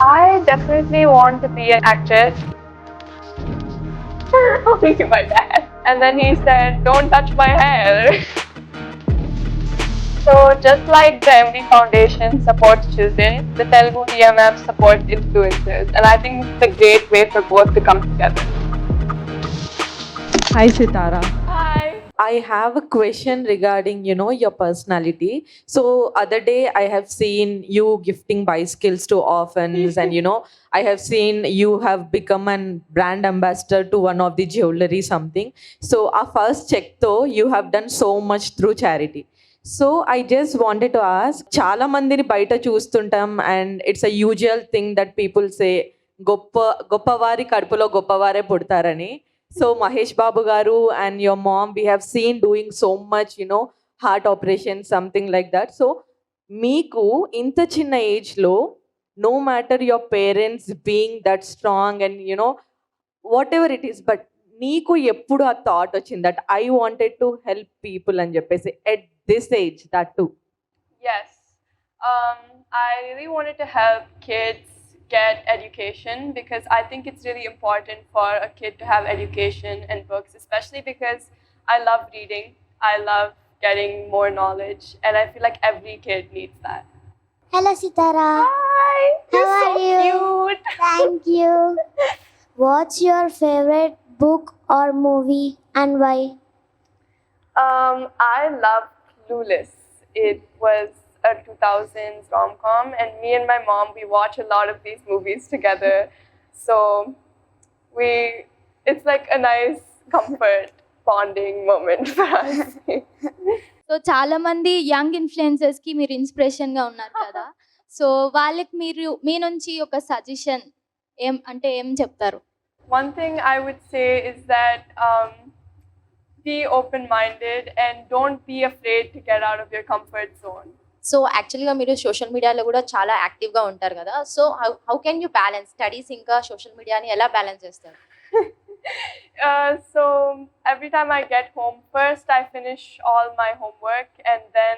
I definitely want to be an actress. Only my dad. And then he said, "Don't touch my hair." So just like the MD Foundation supports children, the Telugu DMF supports influencers. And I think it's a great way for both to come together. Hi, Sitara. Hi. I have a question regarding, your personality. So other day I have seen you gifting bicycles to orphans and I have seen you have become an brand ambassador to one of the jewelry something. So our first check though, you have done so much through charity. So I just wanted to ask, చాలా మందిని బయట చూస్తుంటాం and it's a usual thing that people say గొప్పవారి కడుపులో గొప్పవారే పుడతారని. So Mahesh Babu Garu and your mom, we have seen doing so much, heart operation, something like that. So Miku, inta chinna age lo, no matter your parents being that strong and whatever it is, but నీకు ఎప్పుడు ఆ thought వచ్చింది that I wanted to help people అని చెప్పేసి at this age that to Yes. I really wanted to help kids get education because I think it's really important for a kid to have education and books, especially because I love reading. I love getting more knowledge, and I feel like every kid needs that. Hello, Sitara. Hi! You're How so are you? cute! Thank you. What's your favorite book or movie and why? I love Clueless. It was a 2000s rom-com, and me and my mom, we watch a lot of these movies together. So it's like a nice comfort bonding moment for us. So చాలా మంది young influencers కి మీరు inspiration గా ఉన్నారు కదా so వాళ్ళకి మీరు మీ నుంచి ఒక సజెషన్ ఏం చెప్తారు One thing I would say is that be open-minded and don't be afraid to get out of your comfort zone. So యాక్చువల్గా మీరు సోషల్ మీడియాలో కూడా చాలా యాక్టివ్గా ఉంటారు కదా so how can you balance studies ఇంకా సోషల్ మీడియాని ఎలా బ్యాలెన్స్ చేస్తారు So every time I get home, first I finish all my homework and then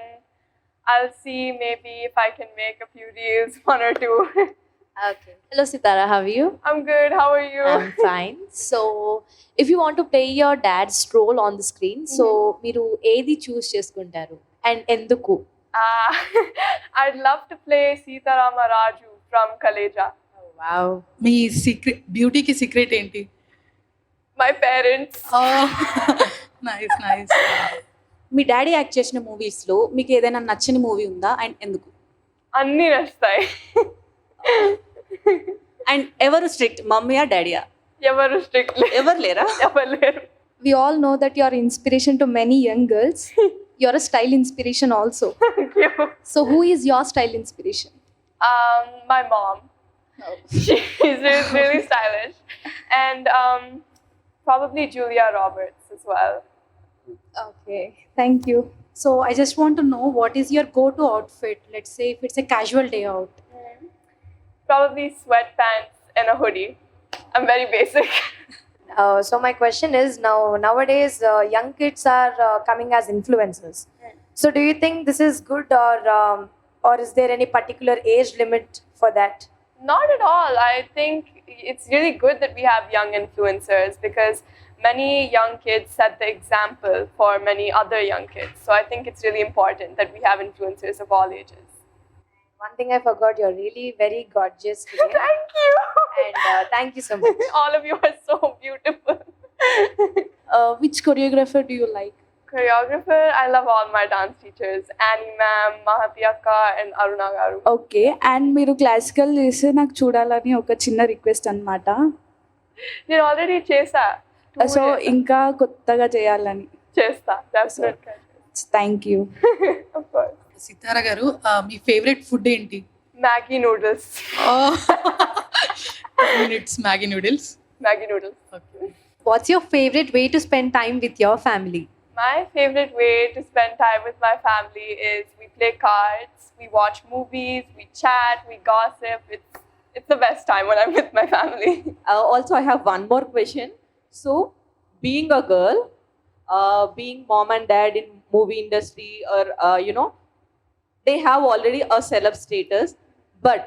I'll see maybe if I can make a few reels, one or two. Okay hello Sitara how you I'm good. How are you? I'm fine so if you want to play your dad's role on the screen so మీరు ఏది చూస్ చేసుకుంటారు and ఎందుకు Uh, I'd love to play Sita Rama Raju from Kaleja. Wow మీ secret బ్యూటీకి secret ఏంటి? My parents. Nice nice. మీ daddy act చేసిన మూవీస్లో మీకు ఏదైనా నచ్చని మూవీ ఉందా అండ్ ఎందుకు? అన్నీ నచ్చుతాయి. అండ్ ఎవరు స్ట్రిక్ట్, మమ్మీయా డాడీయా? ఎవరు స్ట్రిక్ట్ ఎవరు లేరా? ఎవరు లేరు. We all know that you are inspiration to many young girls you are a style inspiration also Thank you. So who is your style inspiration My mom. She's really stylish. And probably Julia Roberts as well. Okay thank you so I just want to know what is your go to outfit, let's say if it's a casual day out. Probably sweatpants and a hoodie. I'm very basic. So my question is nowadays young kids are coming as influencers. So do you think this is good or is there any particular age limit for that? Not at all. I think it's really good that we have young influencers because many young kids set the example for many other young kids. So I think it's really important that we have influencers of all ages. One thing I forgot, you're really very gorgeous today. Thank you. And thank you so much. All of you are so beautiful. Which choreographer do you like? Choreographer, I love all my dance teachers. Annie ma'am, Mahati akka and Aruna garu. Okay, and మీరు classical చేస్తే నాకు చూడాలని ఒక చిన్న request అనమాట. నేను already చేసా. So ఇంకా కొత్తగా చేయాలని. చేస్తా definitely. Thank you. Of course. సితారా గారు, మీ ఫేవరెట్ ఫుడ్ ఏంటి? Maggi noodles. Minutes Maggi noodles. Maggi noodles. What's your favorite way to spend time with your family? My favorite way to spend time with my family is we play cards, we watch movies, we chat, we gossip. It's the best time when I'm with my family. Also I have one more question. So being a girl, being mom and dad in movie industry or they have already a celeb status, but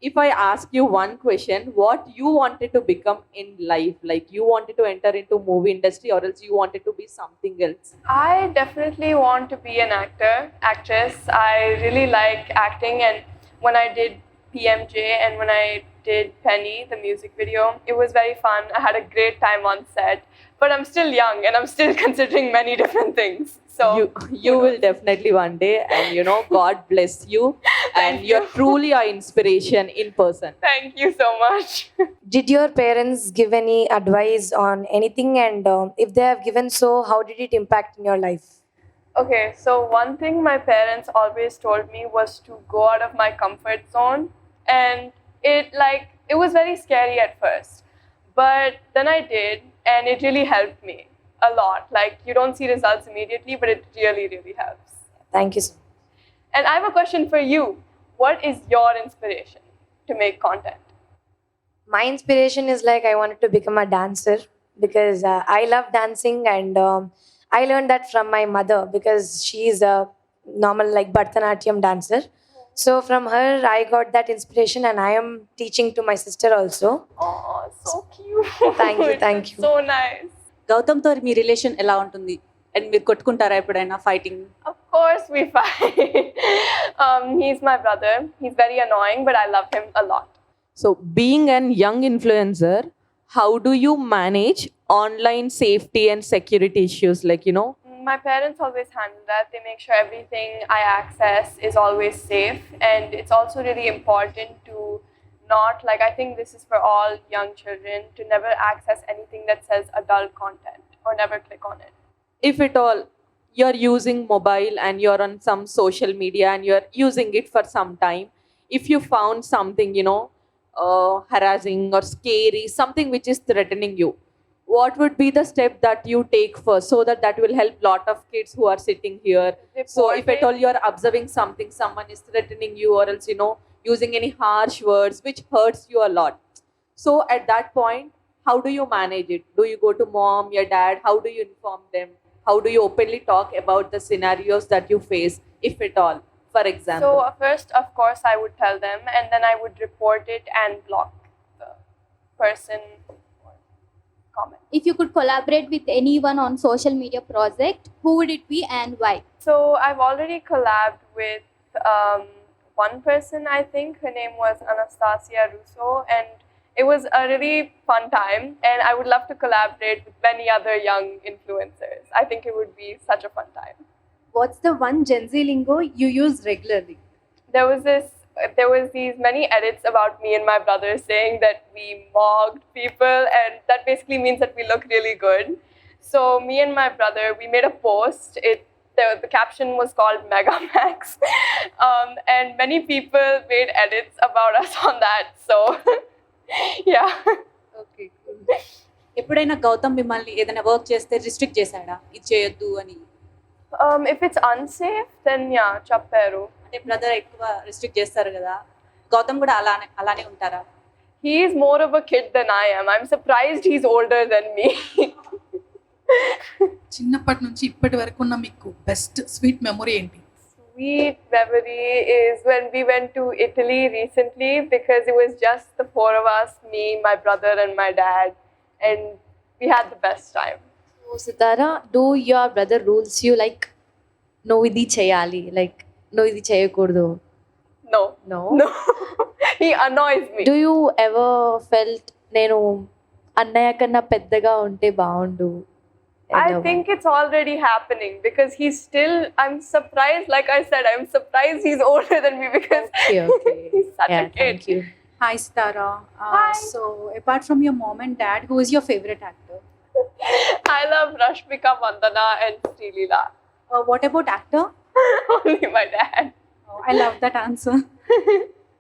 if I ask you one question, what you wanted to become in life, like you wanted to enter into movie industry or else you wanted to be something else? I definitely want to be an actress. I really like acting, and when I did PMJ and when I did Penny, the music video, it was very fun. I had a great time on set, but I'm still young and I'm still considering many different things. So You will definitely one day, and God bless you, and you're truly our inspiration in person. thank you so much. Did your parents give any advice on anything? And if they have given so, how did it impact in your life? Okay, so one thing my parents always told me was to go out of my comfort zone, and it was very scary at first, but then I did, and it really helped me a lot. Like, you don't see results immediately, but it really, really helps. Thank you so much. And I have a question for you. What is your inspiration to make content? My inspiration is like I wanted to become a dancer because I love dancing, and I learned that from my mother because she's a normal like Bharatanatyam dancer. So from her I got that inspiration, and I am teaching to my sister also. Oh, so cute. Thank you. So nice. గౌతమ్తో మీ relation ఎలా ఉంటుంది and మీరు కొట్టుకుంటారా ఎప్పుడైనా fighting? Of course we fight. He's my brother. He's very annoying, but I love him a lot. So being an young influencer, how do you manage online safety and security issues, like My parents always handle that. They make sure everything I access is always safe, and it's also really important to not, like, I think this is for all young children, to never access anything that says adult content or never click on it. if at all you're using mobile and you're on some social media and you're using it for some time, if you found something harassing or scary, something which is threatening you, what would be the step that you take first, so that will help lot of kids who are sitting here? So if at all you're observing something, someone is threatening you or else using any harsh words which hurts you a lot, so at that point, how do you manage it? Do you go to mom, your dad? How do you inform them? How do you openly talk about the scenarios that you face, if at all, for example? So first, of course, I would tell them, and then I would report it and block the person or comment. If you could collaborate with anyone on social media project, who would it be and why? So I've already collabed with one person, I think. Her name was Anastasia Russo, and it was a really fun time, and I would love to collaborate with many other young influencers. I think it would be such a fun time. What's the one Gen Z lingo you use regularly? There was these many edits about me and my brother saying that we mocked people, and that basically means that we look really good. So me and my brother, we made a post. The caption was called Megamax, and many people made edits about us on that. So yeah. Okay, ఎప్పుడైనా గౌతమ్ మిమ్మల్ని ఏదైనా work చేస్తే restrict చేశాడా, ఇది చేయొద్దు అని? If it's unsafe, then yeah, chapperu. అంటే brother ఎక్కువ రిస్ట్రిక్ట్ చేస్తారు కదా, గౌతమ్ కూడా అలానే ఉంటారా? He's more of a kid than I am. I'm surprised he's older than me. చిన్నప్పటి నుంచి ఇప్పటి వరకు ఉన్న మీకు బెస్ట్ స్వీట్ మెమొరీ ఏంటి? Sweet memory is when we went to Italy recently, because it was just the four of us, me, my brother, and my dad, and we had the best time. So Sitara, do your brother rules you like no idi cheyali, like no idi cheyakurdu? No. No. No. He annoys me. Do you ever felt నేను అన్నయ్య కన్నా పెద్దగా ఉంటే బాగుండు? I think it's already happening, because I'm surprised, like I said, I'm surprised he's older than me, because Okay. he's such Yeah, a kid. thank you. Hi Sitara. Hi. So apart from your mom and dad, who is your favorite actor? I love Rashmika Mandana and Srilila. What about actor? Only my dad. Oh, I love that answer.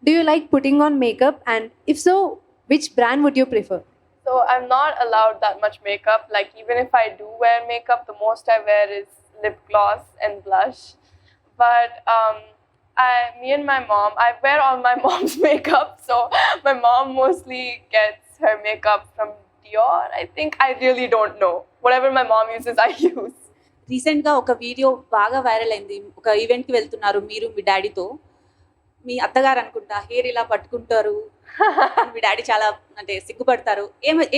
Do you like putting on makeup, and if so, which brand would you prefer? So I'm not allowed that much makeup. Like, even if I do wear makeup, the most I wear is lip gloss and blush. But me and my mom, I wear all my mom's makeup. So my mom mostly gets her makeup from Dior. I think, I really don't know. Whatever my mom uses, I use. రీసెంట్గా ఒక video బాగా viral అయింది. ఒక ఈవెంట్కి వెళ్తున్నారు మీరు మీ డాడీతో. మీ అత్తగారు అనుకుంటా హెయిర్ ఇలా పట్టుకుంటారు మీ డాడీ చాలా అంటే సిగ్గుపడతారు.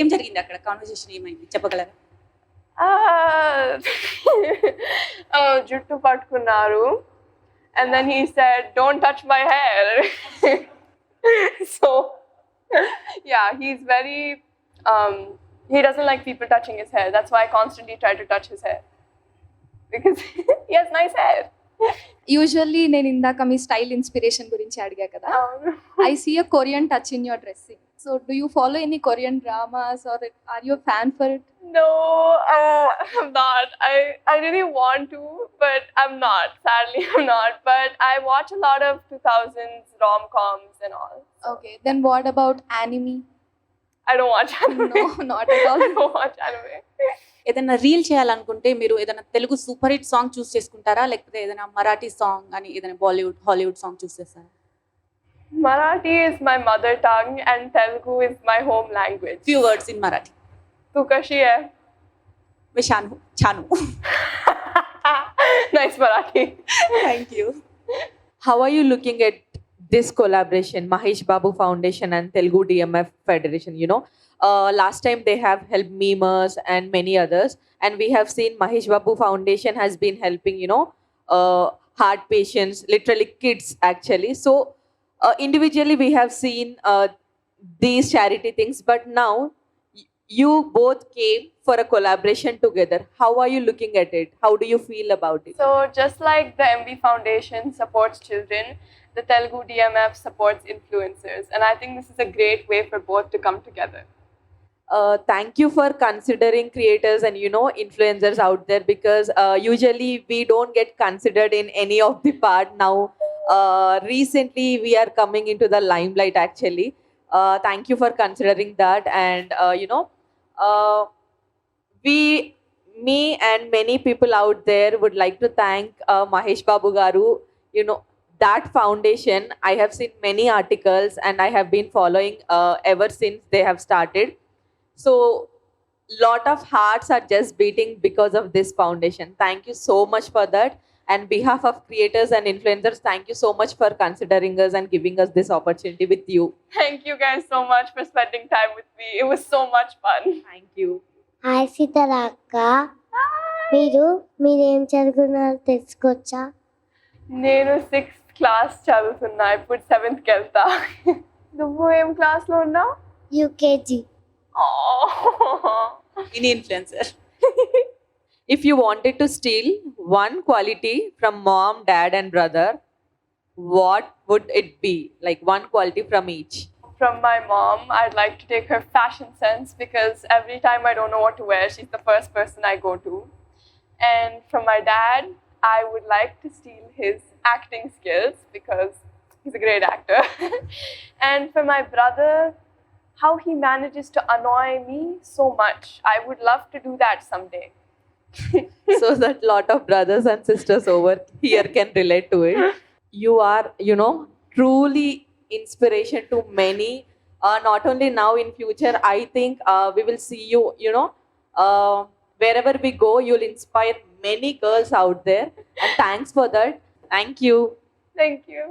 ఏం జరిగింది అక్కడ? కాన్వర్సేషన్ ఏమైంది చెప్పగలరా? జుట్టు పట్టుకున్నారు. And then he said, "Don't touch my hair." So, yeah, he's very, he doesn't like people touching his hair. That's why I constantly try to touch his hair. Because he has nice hair. Usually నేను ఇందాక మీ style inspiration గురించి అడిగా కదా. I see a Korean touch in your dressing. So do you follow any Korean dramas or are you fan for it? No, I'm not. I really want to, but I'm not. Sadly, I'm not. But I watch a lot of 2000s rom-coms and all. Okay, then what about anime? I don't watch anime. No, not at all. I don't watch anime. ఏదైనా reel చేయాలనుకుంటే మీరు ఏదైనా Telugu super hit song చూస్ చేసుకుంటారా, లేకపోతే ఏదైనా Marathi song అని ఏదైనా Bollywood Hollywood song చూస్ చేస్తారా? Marathi is my mother tongue and Telugu is my home language. Few words in Marathi. Tu kashi hai? మీ చాను. Nice Marathi. Thank you. How are you looking at this collaboration, Mahesh Babu Foundation and Telugu DMF Federation? You know, last time they have helped memers and many others, and we have seen Mahesh Babu Foundation has been helping, you know, heart patients, literally kids actually. So individually we have seen these charity things, but now you both came for a collaboration together. How are you looking at it? How do you feel about it? So just like the MB Foundation supports children, the Telugu DMF supports influencers, and I think this is a great way for both to come together. Thank you for considering creators and, you know, influencers out there, because usually we don't get considered in any of the part. Now recently we are coming into the limelight actually. Thank you for considering that. And you know, me and many people out there would like to thank Mahesh Babu Garu. You know, that foundation, I have seen many articles and I have been following ever since they have started. So lot of hearts are just beating because of this foundation. Thank you so much for that. And behalf of creators and influencers, thank you so much for considering us and giving us this opportunity with you. Thank you guys so much for spending time with me. It was so much fun. Thank you. Hi Sithara అక్క, మీరేం చదువుకున్నారో తెలుసుకోవచ్చా? నేను 6th class చదువుతున్నా, ఇప్పుడు 7th కి వెళ్తా. నువ్వు ఏం క్లాస్లో ఉన్నావు? UKG. In influencer. If you wanted to steal one quality from mom, dad and brother, what would it be? Like one quality from each. From my mom, I'd like to take her fashion sense, because every time I don't know what to wear, she's the first person I go to. And from my dad, I would like to steal his acting skills, because he's a great actor. And for my brother, how he manages to annoy me so much. I would love to do that someday. So that lot of brothers and sisters over here can relate to it. You are, you know, truly inspiration to many. Not only now, in future, I think we will see you, you know, wherever we go, you'll inspire many girls out there. And thanks for that. Thank you. Thank you.